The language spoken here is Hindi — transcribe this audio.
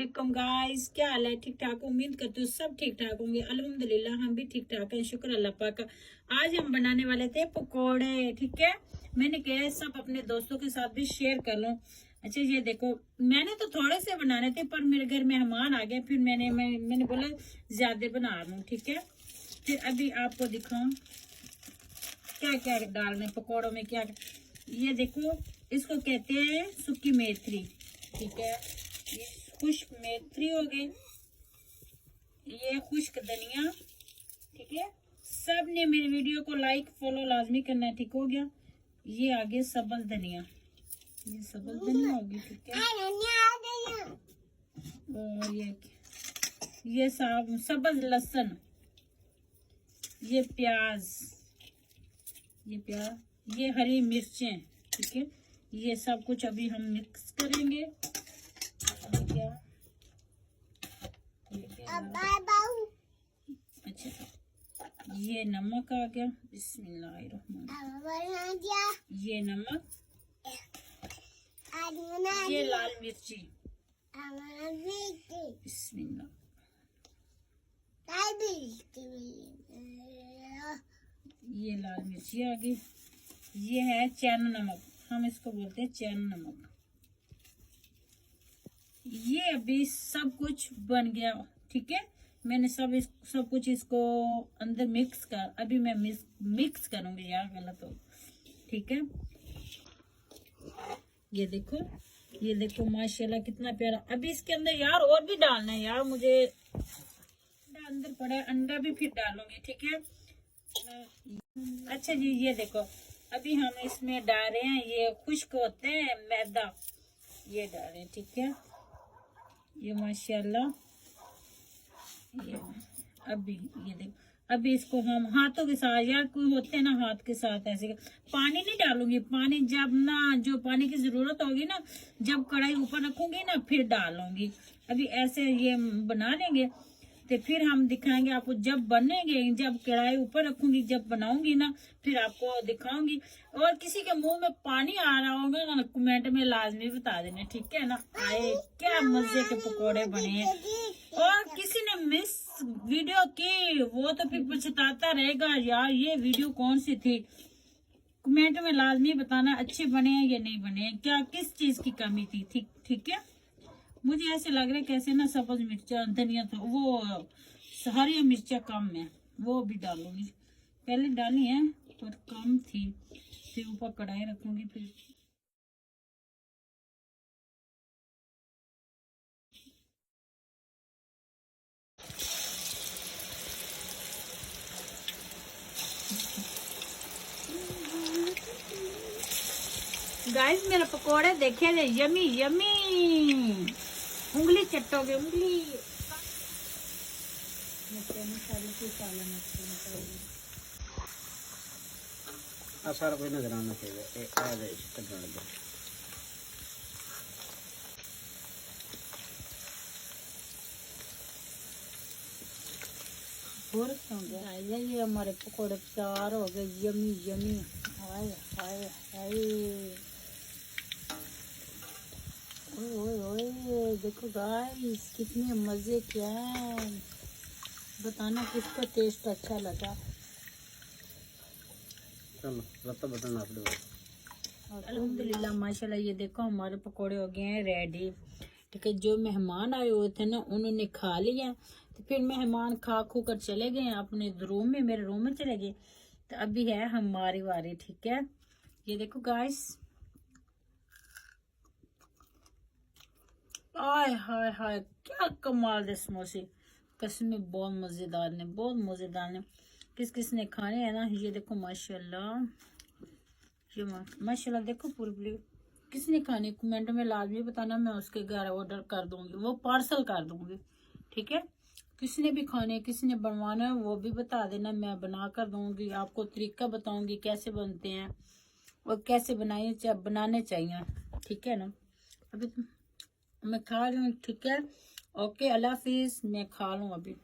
वेलकम गाइस, क्या हाल है? ठीक ठाक? उम्मीद करते हो सब ठीक ठाक होंगे। अल्हम्दुलिल्लाह हम भी ठीक ठाक हैं, शुक्र अल्लाह पाक का। आज हम बनाने वाले थे पकोड़े। ठीक है, मैंने कहा सब अपने दोस्तों के साथ भी शेयर कर लूं। अच्छा ये देखो, मैंने तो थोड़े से बनाने थे पर मेरे घर मेहमान आ गए, फिर मैंने बोला ज्यादा बना लूं। ठीक है, फिर अभी आपको दिखाऊं क्या क्या डालना है पकौड़ों में। क्या ये देखो, इसको कहते हैं सूखी मेथी। ठीक है, ये खुश्क मेथी हो गई, ये खुश्क धनिया। ठीक है, सब ने मेरे वीडियो को लाइक फॉलो लाजमी करना है। ठीक हो गया, ये आगे सब्ज धनिया, ये सब्ज धनिया होगी। ठीक है, और ये सब्ज लहसुन, ये प्याज, ये हरी मिर्चें। ठीक है, ये सब कुछ अभी हम मिक्स करेंगे। अच्छा, ये नमक आ गया, बिस्मिल्लाहिर्रहमानिर्रहीम। ये नमक, ये लाल मिर्ची, बिस्मिल्लाह। ये लाल मिर्ची आ गई। ये है चैन नमक, हम इसको बोलते हैं चैन नमक। ये अभी सब कुछ बन गया। ठीक है, मैंने सब कुछ इसको अंदर मिक्स कर, अभी मैं मिक्स करूंगी यार, गलत हो। ठीक है, ये देखो माशाल्लाह कितना प्यारा। अभी इसके अंदर यार और भी डालना है यार, मुझे अंदर पड़ा है, अंडा भी फिर डालूंगी। ठीक है, अच्छा जी, ये देखो अभी हम इसमें डाल रहे हैं, ये खुश्क होते हैं मैदा, ये डाल रहे हैं। ठीक है, ये माशाल्लाह, ये अभी ये देखो, अभी इसको हम हाथों के साथ, यार कोई होते हैं ना हाथ के साथ ऐसे, पानी नहीं डालूंगी। पानी जब ना, जो पानी की जरूरत होगी ना, जब कढ़ाई ऊपर रखूंगी ना फिर डालूंगी। अभी ऐसे ये बना लेंगे तो फिर हम दिखाएंगे आपको जब बनेंगे। जब कढ़ाई ऊपर रखूंगी, जब बनाऊंगी ना फिर आपको दिखाऊंगी। और किसी के मुंह में पानी आ रहा होगा ना, कमेंट में लाजमी बता देना। ठीक है ना, आए क्या मजे के पकोड़े बने हैं। और किसी ने मिस वीडियो की वो तो फिर पछताता रहेगा यार, ये वीडियो कौन सी थी। कमेंट में लाजमी बताना अच्छे बने हैं या नहीं बने हैं, क्या किस चीज की कमी थी। ठीक है, मुझे ऐसे लग रहा है कैसे ना सब्ज मिर्चा धनिया था, वो हरी मिर्चा कम है, वो भी डालूंगी। पहले डाली है पर कम थी, फिर ऊपर कढ़ाई रखूंगी। फिर गाइस मेरे पकोड़े देखे थे, यमी यमी, उंगली चटोगे उंगली। सारा कोई नजर आना चाहिए। ये हमारे पकोड़े तैयार हो गए, यमी यमी। हाय हाय हाय, ओए देखो गाइस कितने मजे के हैं, बताना किसको टेस्ट अच्छा लगा। चलो रत्ता बटन आप दो। अल्हम्दुलिल्लाह माशाल्लाह, ये देखो हमारे पकोड़े हो गए हैं रेडी। ठीक है, जो मेहमान आए हुए थे ना उन्होंने खा लिया, तो फिर मेहमान खा खू कर चले गए अपने रूम में, मेरे रूम में चले गए। तो अभी है हमारी बारी। ठीक है, ये देखो गाइस, आय हाय हाय क्या कमाल दे समोसे, कसम बहुत मजेदार ने, बहुत मजेदार ने। किस किस ने खाने हैं ना, ये देखो माशाल्लाह, ये माशाल्लाह देखो पूरी प्लेट। किसने खाने कमेंट में लाजमी बताना, मैं उसके घर ऑर्डर कर दूंगी, वो पार्सल कर दूंगी। ठीक है, किसने भी खाने, किसने बनवाना है वो भी बता देना, मैं बना कर दूंगी। आपको तरीका बताऊंगी कैसे बनते हैं और कैसे बनाने चाहिए। ठीक है ना, अभी मैं खा रही हूँ। ठीक है, ओके, अल्लाह हाफिज, मैं खा लूँ अभी।